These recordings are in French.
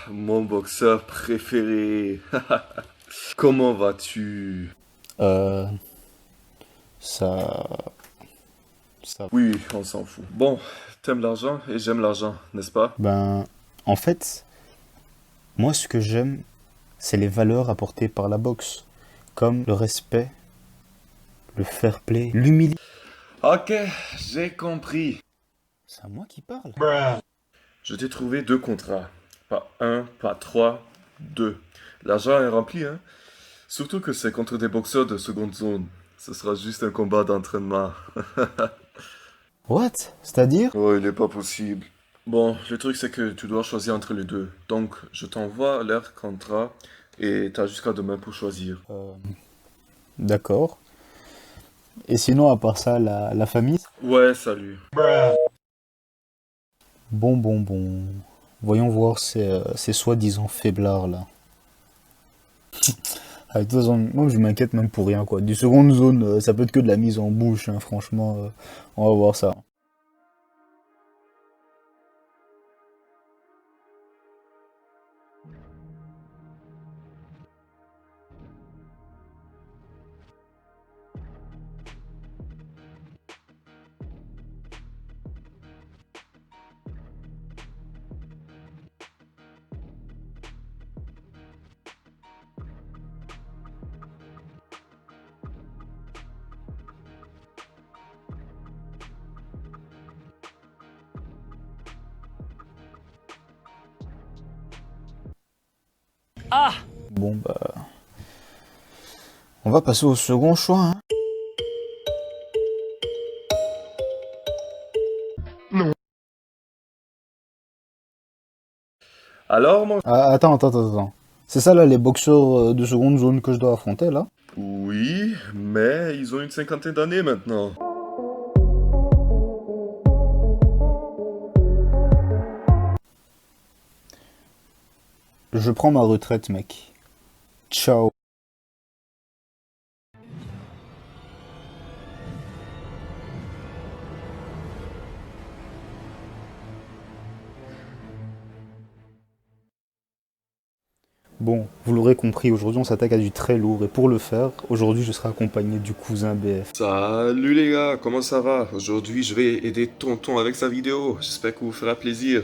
mon boxeur préféré. Comment vas-tu? Euh, ça, ça. Oui, on s'en fout. Bon, t'aimes l'argent et j'aime l'argent, n'est-ce pas? Ben, en fait, moi, ce que j'aime, c'est les valeurs apportées par la boxe, comme le respect, le fair play, l'humilité. Ok, j'ai compris. C'est à moi qui parle. Je t'ai trouvé deux contrats. Pas un, pas trois, deux. L'argent est rempli, hein? Surtout que c'est contre des boxeurs de seconde zone. Ce sera juste un combat d'entraînement. What? C'est-à-dire? Oh, il n'est pas possible. Bon, le truc c'est que tu dois choisir entre les deux. Donc, je t'envoie leur contrat et t'as jusqu'à demain pour choisir. D'accord. Et sinon, à part ça, la famille? Ouais, salut. Bon. Voyons voir ces soi-disant faiblards là. Ah, de toute façon, moi je m'inquiète même pour rien quoi. Du seconde zone, ça peut être que de la mise en bouche, hein, franchement. On va voir ça. Bon bah, on va passer au second choix, hein. Alors, mon... Ah, attends. C'est ça là les boxeurs de seconde zone que je dois affronter là? Oui, mais ils ont une cinquantaine d'années maintenant. Je prends ma retraite, mec. Ciao. Bon, vous l'aurez compris, aujourd'hui on s'attaque à du très lourd et pour le faire, aujourd'hui je serai accompagné du cousin BF. Salut les gars, comment ça va? Aujourd'hui, je vais aider Tonton avec sa vidéo. J'espère que vous fera plaisir.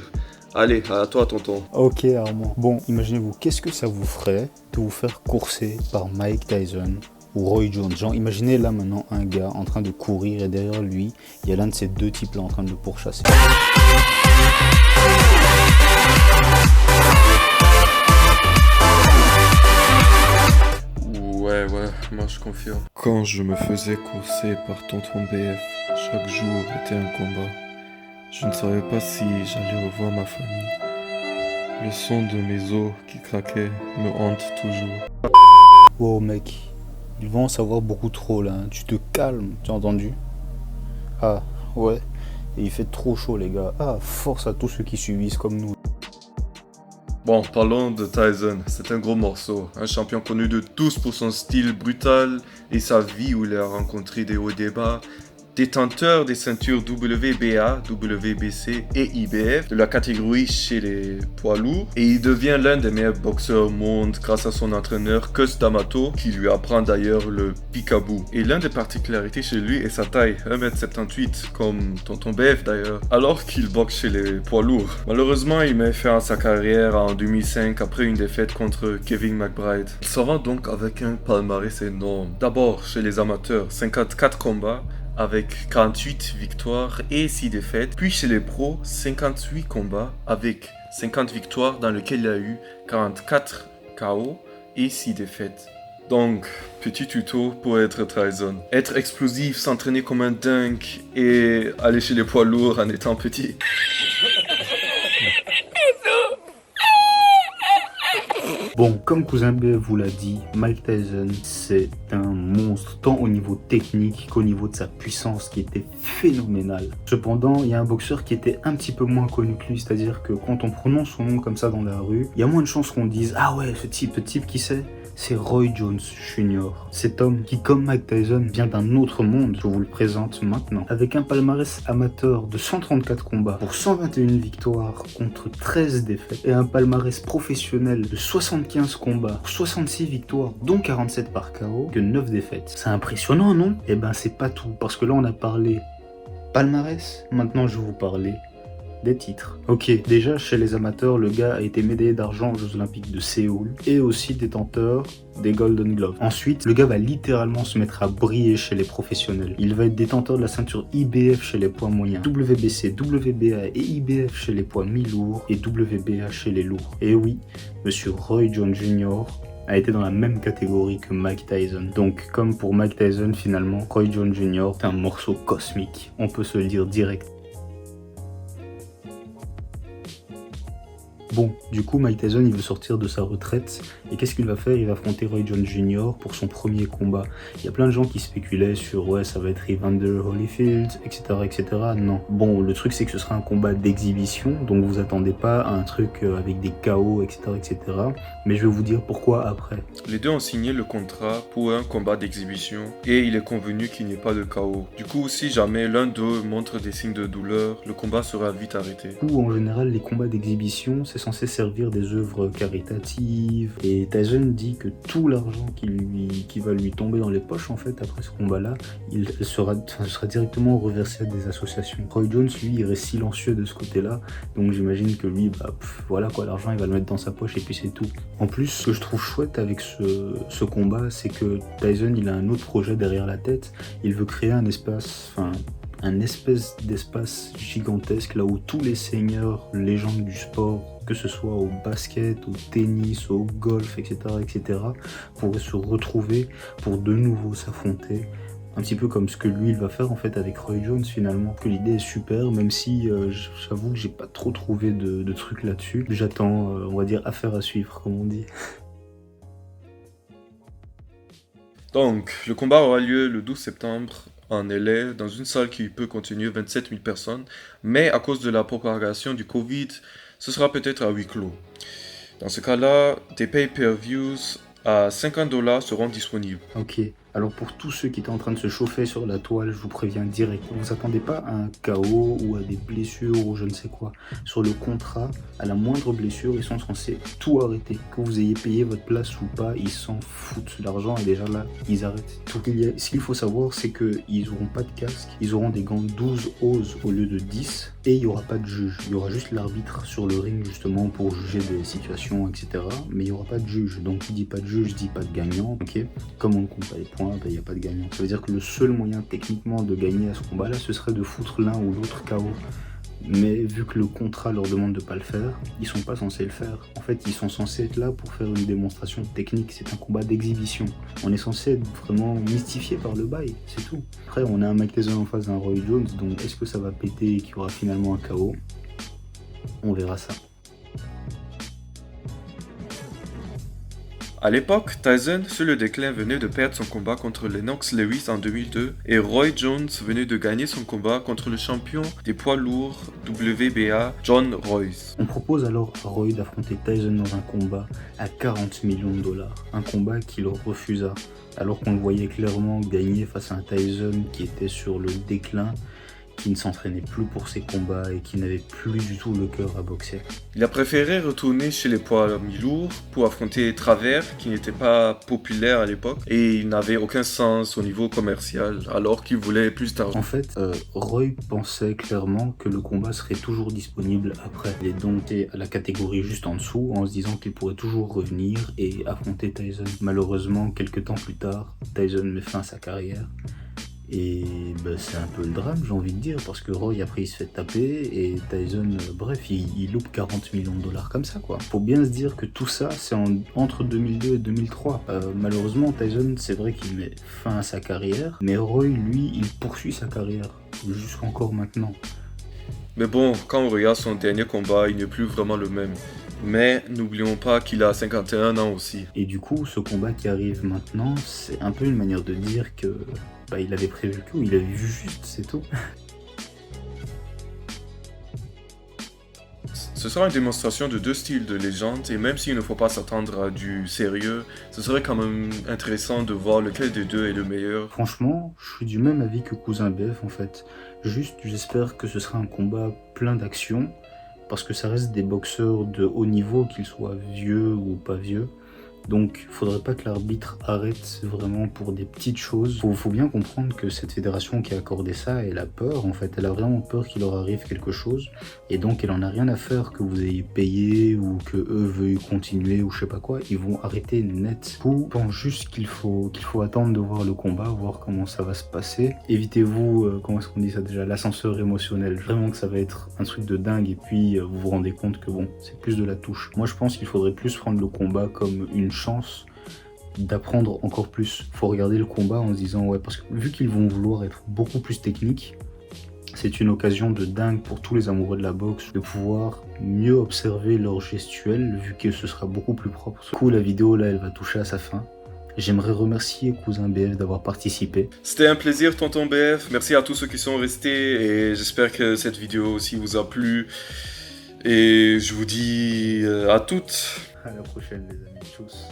Allez, à toi, Tonton. Ok Armand. Bon, imaginez-vous, qu'est-ce que ça vous ferait de vous faire courser par Mike Tyson ou Roy Jones? Genre, imaginez là maintenant un gars en train de courir et derrière lui, il y a l'un de ces deux types là en train de le pourchasser. Ouais, moi je confirme. Quand je me faisais courser par Tonton BF, chaque jour était un combat. Je ne savais pas si j'allais revoir ma famille. Le son de mes os qui craquaient me hante toujours. Wow mec, ils vont en savoir beaucoup trop là, hein. Tu te calmes, tu as entendu? Ah, ouais. Et il fait trop chaud les gars. Ah, force à tous ceux qui subissent comme nous. Bon, parlons de Tyson. C'est un gros morceau. Un champion connu de tous pour son style brutal et sa vie où il a rencontré des hauts et des bas. Détenteur des ceintures WBA, WBC et IBF de la catégorie chez les poids lourds. Et il devient l'un des meilleurs boxeurs au monde grâce à son entraîneur Cus D'Amato qui lui apprend d'ailleurs le peekaboo. Et l'une des particularités chez lui est sa taille, 1m78 comme Tonton BF d'ailleurs, alors qu'il boxe chez les poids lourds. Malheureusement, il met fin à sa carrière en 2005 après une défaite contre Kevin McBride. Il s'en va donc avec un palmarès énorme. D'abord chez les amateurs, 54 combats, avec 48 victoires et 6 défaites. Puis chez les pros, 58 combats avec 50 victoires dans lesquelles il a eu 44 KO et 6 défaites. Donc, petit tuto pour être Tyson. Être explosif, s'entraîner comme un dingue et aller chez les poids lourds en étant petit. Bon, comme Cousin B vous l'a dit, Mike Tyson, c'est un monstre, tant au niveau technique qu'au niveau de sa puissance qui était phénoménale. Cependant, il y a un boxeur qui était un petit peu moins connu que lui, c'est-à-dire que quand on prononce son nom comme ça dans la rue, il y a moins de chances qu'on dise « Ah ouais, ce type qui c'est ?» c'est Roy Jones Jr. Cet homme qui, comme Mike Tyson, vient d'un autre monde, je vous le présente maintenant. Avec un palmarès amateur de 134 combats pour 121 victoires contre 13 défaites et un palmarès professionnel de 75 combats pour 66 victoires dont 47 par KO que 9 défaites. C'est impressionnant, non? Eh ben c'est pas tout, parce que là on a parlé palmarès, maintenant je vais vous parler des titres. Ok, déjà chez les amateurs, le gars a été médaillé d'argent aux Jeux Olympiques de Séoul et aussi détenteur des Golden Gloves. Ensuite, le gars va littéralement se mettre à briller chez les professionnels. Il va être détenteur de la ceinture IBF chez les poids moyens, WBC, WBA et IBF chez les poids mi-lourds et WBA chez les lourds. Et oui, monsieur Roy Jones Jr. a été dans la même catégorie que Mike Tyson. Donc, comme pour Mike Tyson, finalement, Roy Jones Jr. est un morceau cosmique. On peut se le dire direct. Bon, du coup, Mike Tyson, il veut sortir de sa retraite. Et qu'est-ce qu'il va faire? Il va affronter Roy Jones Jr. pour son premier combat. Il y a plein de gens qui spéculaient sur, ouais, ça va être Evander Holyfield, etc., etc. Non. Bon, le truc, c'est que ce sera un combat d'exhibition. Donc, vous attendez pas à un truc avec des KO, etc., etc. Mais je vais vous dire pourquoi après. Les deux ont signé le contrat pour un combat d'exhibition et il est convenu qu'il n'y ait pas de KO. Du coup, si jamais l'un d'eux montre des signes de douleur, le combat sera vite arrêté. Ou en général, les combats d'exhibition, c'est censé servir des œuvres caritatives. Et Tyson dit que tout l'argent qui va lui tomber dans les poches, en fait, après ce combat-là, il sera directement reversé à des associations. Roy Jones, lui, il reste silencieux de ce côté-là. Donc j'imagine que lui, voilà quoi, l'argent, il va le mettre dans sa poche et puis c'est tout. En plus, ce que je trouve chouette avec ce combat, c'est que Tyson, il a un autre projet derrière la tête. Il veut créer un espèce d'espace gigantesque là où tous les seigneurs, légendes du sport, que ce soit au basket, au tennis, au golf, etc., etc., pourraient se retrouver pour de nouveau s'affronter. Un petit peu comme ce que lui il va faire en fait avec Roy Jones finalement. Que l'idée est super, même si j'avoue que j'ai pas trop trouvé de trucs là-dessus. J'attends, on va dire, affaire à suivre comme on dit. Donc, le combat aura lieu le 12 septembre en LA, dans une salle qui peut contenir 27 000 personnes, mais à cause de la propagation du Covid, ce sera peut-être à huis clos. Dans ce cas-là, des pay-per-views à $50 seront disponibles. Ok, alors pour tous ceux qui étaient en train de se chauffer sur la toile, je vous préviens direct, ne vous attendez pas à un KO ou à des blessures ou je ne sais quoi. Sur le contrat, à la moindre blessure, ils sont censés tout arrêter. Que vous ayez payé votre place ou pas, ils s'en foutent. L'argent est déjà là, ils arrêtent. Ce qu'il faut savoir, c'est qu'ils n'auront pas de casque, ils auront des gants 12 oses au lieu de 10 et il n'y aura pas de juge. Il y aura juste l'arbitre sur le ring justement pour juger des situations, etc. Mais il n'y aura pas de juge. Donc qui dit pas de juge, dit pas de gagnant. Ok, comme on ne compte pas les points, il n'y a pas de gagnant. Ça veut dire que le seul moyen techniquement de gagner à ce combat-là, ce serait de foutre l'un ou l'autre KO. Mais vu que le contrat leur demande de pas le faire, ils sont pas censés le faire. En fait, ils sont censés être là pour faire une démonstration technique. C'est un combat d'exhibition. On est censé être vraiment mystifié par le bail, c'est tout. Après, on a un Mike Tyson en face d'un Roy Jones, donc est-ce que ça va péter et qu'il y aura finalement un KO? On verra ça. À l'époque, Tyson, sur le déclin, venait de perdre son combat contre Lennox Lewis en 2002 et Roy Jones venait de gagner son combat contre le champion des poids lourds WBA, John Royce. On propose alors à Roy d'affronter Tyson dans un combat à 40 millions de dollars. Un combat qu'il refusa, alors qu'on le voyait clairement gagner face à un Tyson qui était sur le déclin, qui ne s'entraînait plus pour ses combats et qui n'avait plus du tout le cœur à boxer. Il a préféré retourner chez les poids mi-lourds pour affronter Travers, qui n'était pas populaire à l'époque, et il n'avait aucun sens au niveau commercial, alors qu'il voulait plus d'argent. En fait, Roy pensait clairement que le combat serait toujours disponible après. Il est donc à la catégorie juste en dessous, en se disant qu'il pourrait toujours revenir et affronter Tyson. Malheureusement, quelques temps plus tard, Tyson met fin à sa carrière. Et c'est un peu le drame, j'ai envie de dire, parce que Roy après il se fait taper et Tyson, bref, il loupe 40 millions de dollars comme ça quoi. Faut bien se dire que tout ça c'est entre 2002 et 2003. Malheureusement Tyson c'est vrai qu'il met fin à sa carrière, mais Roy lui il poursuit sa carrière jusqu'encore maintenant. Mais bon, quand on regarde son dernier combat, il n'est plus vraiment le même. Mais n'oublions pas qu'il a 51 ans aussi. Et du coup, ce combat qui arrive maintenant, c'est un peu une manière de dire que il avait prévu le coup, il avait vu juste, c'est tout. Ce Ce sera une démonstration de deux styles de légende, et même s'il ne faut pas s'attendre à du sérieux, ce serait quand même intéressant de voir lequel des deux est le meilleur. Franchement, je suis du même avis que Cousin BF en fait. Juste, j'espère que ce sera un combat plein d'action, parce que ça reste des boxeurs de haut niveau, qu'ils soient vieux ou pas vieux. Donc, faudrait pas que l'arbitre arrête vraiment pour des petites choses. Faut bien comprendre que cette fédération qui a accordé ça, elle a peur en fait. Elle a vraiment peur qu'il leur arrive quelque chose. Et donc, elle en a rien à faire que vous ayez payé ou que eux veuillent continuer ou je sais pas quoi. Ils vont arrêter net. Je pense juste qu'il faut attendre de voir le combat, voir comment ça va se passer. Évitez-vous, comment est-ce qu'on dit ça déjà, l'ascenseur émotionnel. Vraiment que ça va être un truc de dingue et puis vous vous rendez compte que bon, c'est plus de la touche. Moi, je pense qu'il faudrait plus prendre le combat comme une chance d'apprendre encore plus. Faut regarder le combat en se disant ouais, parce que vu qu'ils vont vouloir être beaucoup plus techniques, c'est une occasion de dingue pour tous les amoureux de la boxe de pouvoir mieux observer leur gestuelle vu que ce sera beaucoup plus propre. Du coup, la vidéo là, elle va toucher à sa fin. J'aimerais remercier Cousin BF d'avoir participé. C'était un plaisir, tonton BF. Merci à tous ceux qui sont restés et j'espère que cette vidéo aussi vous a plu. Et je vous dis à toutes. À la prochaine les amis, tchuss.